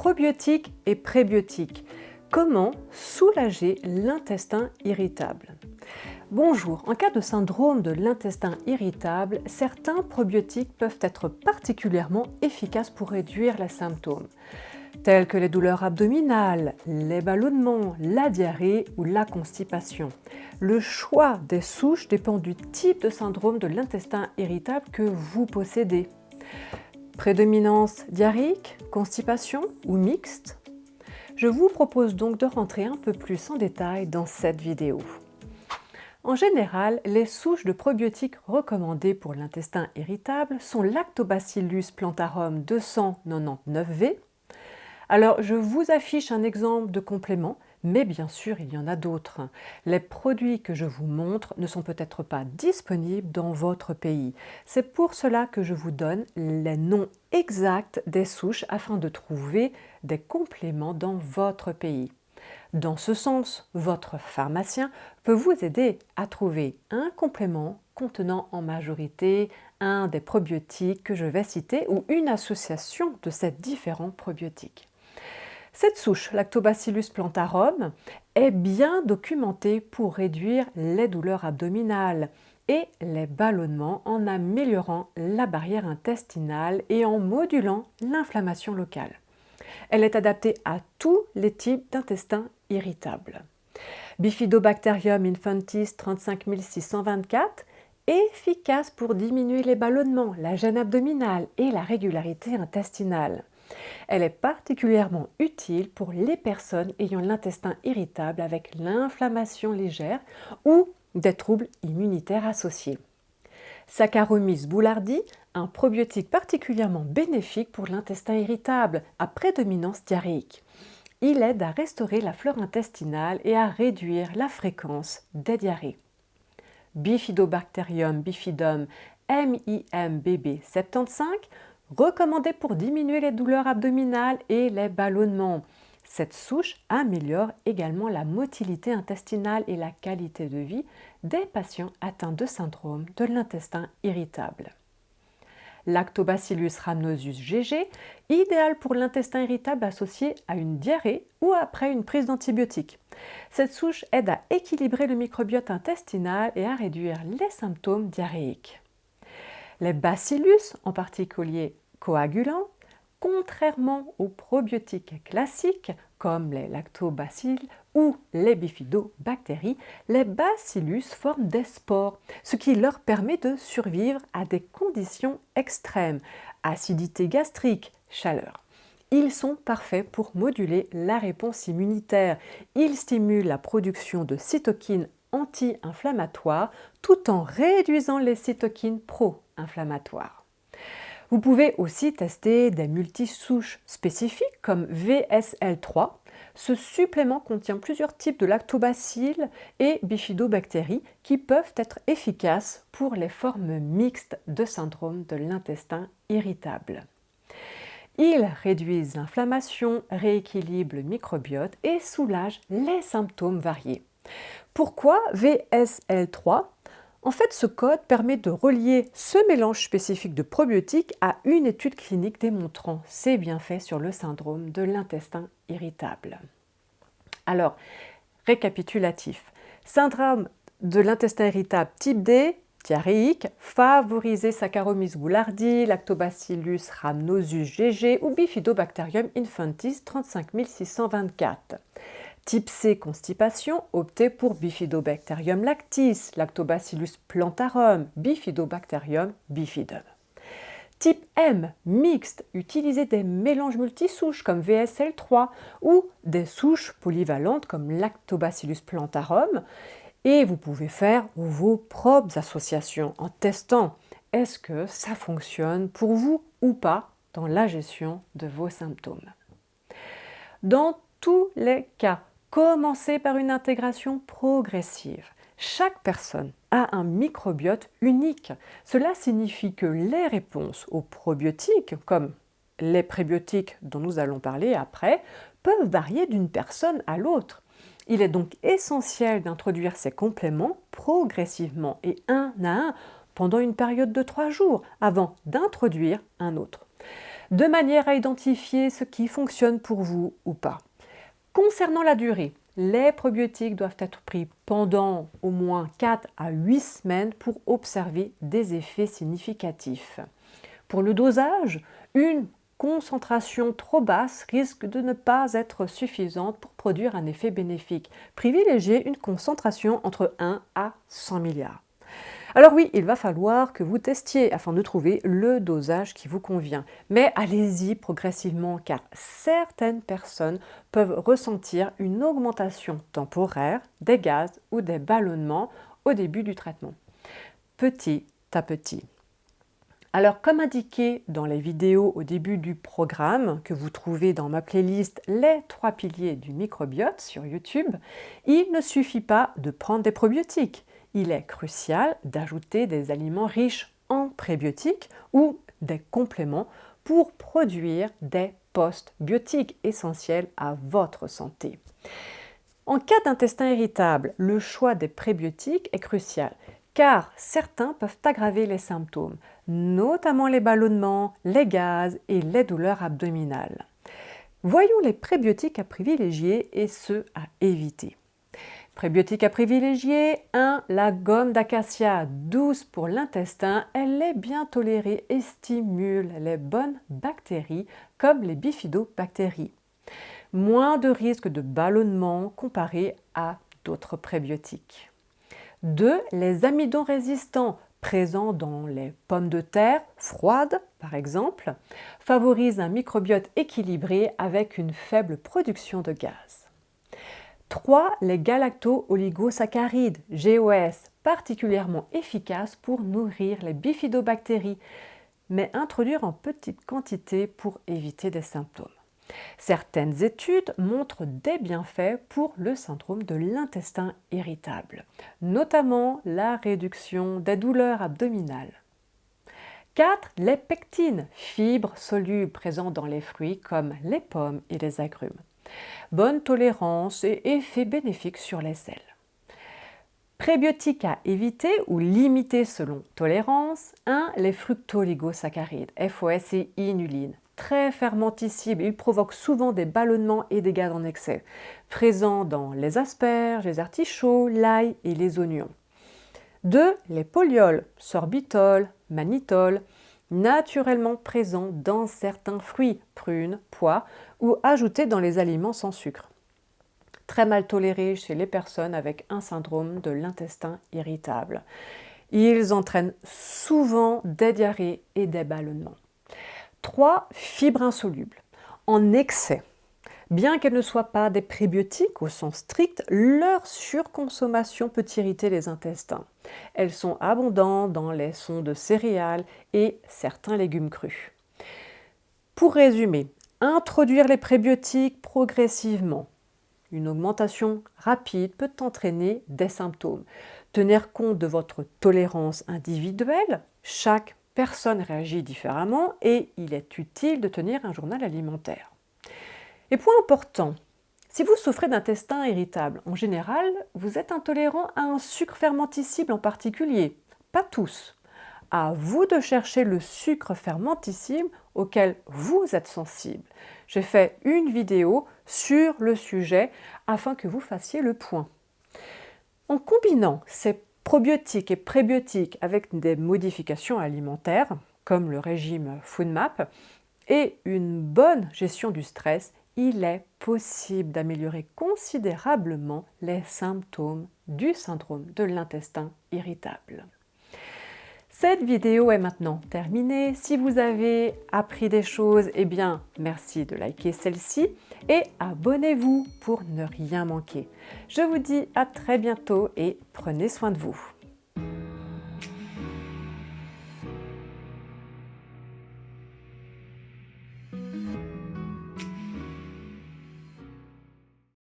Probiotiques et prébiotiques. Comment soulager l'intestin irritable? Bonjour, en cas de syndrome de l'intestin irritable, certains probiotiques peuvent être particulièrement efficaces pour réduire les symptômes, tels que les douleurs abdominales, les ballonnements, la diarrhée ou la constipation. Le choix des souches dépend du type de syndrome de l'intestin irritable que vous possédez. Prédominance diarrhéique, constipation ou mixte? Je vous propose donc de rentrer un peu plus en détail dans cette vidéo. En général, les souches de probiotiques recommandées pour l'intestin irritable sont Lactobacillus plantarum 299V. Alors, je vous affiche un exemple de complément, mais bien sûr, il y en a d'autres. Les produits que je vous montre ne sont peut-être pas disponibles dans votre pays. C'est pour cela que je vous donne les noms exacts des souches afin de trouver des compléments dans votre pays. Dans ce sens, votre pharmacien peut vous aider à trouver un complément contenant en majorité un des probiotiques que je vais citer ou une association de ces différents probiotiques. Cette souche, Lactobacillus plantarum, est bien documentée pour réduire les douleurs abdominales et les ballonnements en améliorant la barrière intestinale et en modulant l'inflammation locale. Elle est adaptée à tous les types d'intestins irritables. Bifidobacterium infantis 35624, efficace pour diminuer les ballonnements, la gêne abdominale et la régularité intestinale. Elle est particulièrement utile pour les personnes ayant l'intestin irritable avec l'inflammation légère ou des troubles immunitaires associés. Saccharomyces boulardii, un probiotique particulièrement bénéfique pour l'intestin irritable à prédominance diarrhéique. Il aide à restaurer la flore intestinale et à réduire la fréquence des diarrhées. Bifidobacterium bifidum MIMBB75, recommandé pour diminuer les douleurs abdominales et les ballonnements. Cette souche améliore également la motilité intestinale et la qualité de vie des patients atteints de syndrome de l'intestin irritable. Lactobacillus rhamnosus GG, idéal pour l'intestin irritable associé à une diarrhée ou après une prise d'antibiotiques. Cette souche aide à équilibrer le microbiote intestinal et à réduire les symptômes diarrhéiques. Les bacillus, en particulier coagulants, contrairement aux probiotiques classiques comme les lactobacilles ou les bifidobactéries, les bacillus forment des spores, ce qui leur permet de survivre à des conditions extrêmes, acidité gastrique, chaleur. Ils sont parfaits pour moduler la réponse immunitaire. Ils stimulent la production de cytokines anti-inflammatoires tout en réduisant les cytokines pro-inflammatoires. Vous pouvez aussi tester des multisouches spécifiques comme VSL3. Ce supplément contient plusieurs types de lactobacilles et bifidobactéries qui peuvent être efficaces pour les formes mixtes de syndrome de l'intestin irritable. Ils réduisent l'inflammation, rééquilibrent le microbiote et soulagent les symptômes variés. Pourquoi VSL3 ? En fait, ce code permet de relier ce mélange spécifique de probiotiques à une étude clinique démontrant ses bienfaits sur le syndrome de l'intestin irritable. Alors, récapitulatif. Syndrome de l'intestin irritable type D, diarrhéique, favorisé Saccharomyces boulardii, Lactobacillus rhamnosus GG ou Bifidobacterium infantis 35624. Type C, constipation, optez pour Bifidobacterium lactis, Lactobacillus plantarum, Bifidobacterium bifidum. Type M, mixte, utilisez des mélanges multisouches comme VSL3 ou des souches polyvalentes comme Lactobacillus plantarum. Et vous pouvez faire vos propres associations en testant est-ce que ça fonctionne pour vous ou pas dans la gestion de vos symptômes. Dans tous les cas, commencez par une intégration progressive. Chaque personne a un microbiote unique. Cela signifie que les réponses aux probiotiques, comme les prébiotiques dont nous allons parler après, peuvent varier d'une personne à l'autre. Il est donc essentiel d'introduire ces compléments progressivement et un à un pendant une période de 3 jours avant d'introduire un autre. de manière à identifier ce qui fonctionne pour vous ou pas. Concernant la durée, les probiotiques doivent être pris pendant au moins 4 à 8 semaines pour observer des effets significatifs. Pour le dosage, une concentration trop basse risque de ne pas être suffisante pour produire un effet bénéfique. Privilégiez une concentration entre 1 à 100 milliards. Alors oui, il va falloir que vous testiez afin de trouver le dosage qui vous convient. Mais allez-y progressivement car certaines personnes peuvent ressentir une augmentation temporaire des gaz ou des ballonnements au début du traitement. Petit à petit. Alors comme indiqué dans les vidéos au début du programme que vous trouvez dans ma playlist Les 3 piliers du microbiote sur YouTube, il ne suffit pas de prendre des probiotiques. Il est crucial d'ajouter des aliments riches en prébiotiques ou des compléments pour produire des postbiotiques essentiels à votre santé. En cas d'intestin irritable, le choix des prébiotiques est crucial car certains peuvent aggraver les symptômes, notamment les ballonnements, les gaz et les douleurs abdominales. Voyons les prébiotiques à privilégier et ceux à éviter. Prébiotiques à privilégier, 1. La gomme d'acacia, douce pour l'intestin, elle est bien tolérée et stimule les bonnes bactéries comme les bifidobactéries. Moins de risque de ballonnement comparé à d'autres prébiotiques. 2. Les amidons résistants, présents dans les pommes de terre froides par exemple, favorisent un microbiote équilibré avec une faible production de gaz. 3. Les galacto-oligosaccharides, GOS, particulièrement efficaces pour nourrir les bifidobactéries, mais introduire en petite quantité pour éviter des symptômes. Certaines études montrent des bienfaits pour le syndrome de l'intestin irritable, notamment la réduction des douleurs abdominales. 4. Les pectines, fibres solubles présentes dans les fruits comme les pommes et les agrumes. Bonne tolérance et effet bénéfique sur les selles. Prébiotiques à éviter ou limiter selon tolérance. 1. Les fructooligosaccharides, FOS et inuline. Très fermentescibles, ils provoquent souvent des ballonnements et des gaz en excès, présents dans les asperges, les artichauts, l'ail et les oignons. 2. Les polyols, sorbitol, mannitol, naturellement présents dans certains fruits, prunes, pois, ou ajoutés dans les aliments sans sucre. Très mal tolérés chez les personnes avec un syndrome de l'intestin irritable. Ils entraînent souvent des diarrhées et des ballonnements. 3. Fibres insolubles. En excès. Bien qu'elles ne soient pas des prébiotiques au sens strict, leur surconsommation peut irriter les intestins. Elles sont abondantes dans les sons de céréales et certains légumes crus. Pour résumer, introduire les prébiotiques progressivement. Une augmentation rapide peut entraîner des symptômes. Tenir compte de votre tolérance individuelle, chaque personne réagit différemment et il est utile de tenir un journal alimentaire. Et point important, si vous souffrez d'intestin irritable, en général, vous êtes intolérant à un sucre fermentescible en particulier. Pas tous. À vous de chercher le sucre fermentescible auquel vous êtes sensible. J'ai fait une vidéo sur le sujet afin que vous fassiez le point. En combinant ces probiotiques et prébiotiques avec des modifications alimentaires, comme le régime FoodMap, et une bonne gestion du stress, il est possible d'améliorer considérablement les symptômes du syndrome de l'intestin irritable. Cette vidéo est maintenant terminée. Si vous avez appris des choses, eh bien, merci de liker celle-ci et abonnez-vous pour ne rien manquer. Je vous dis à très bientôt et prenez soin de vous.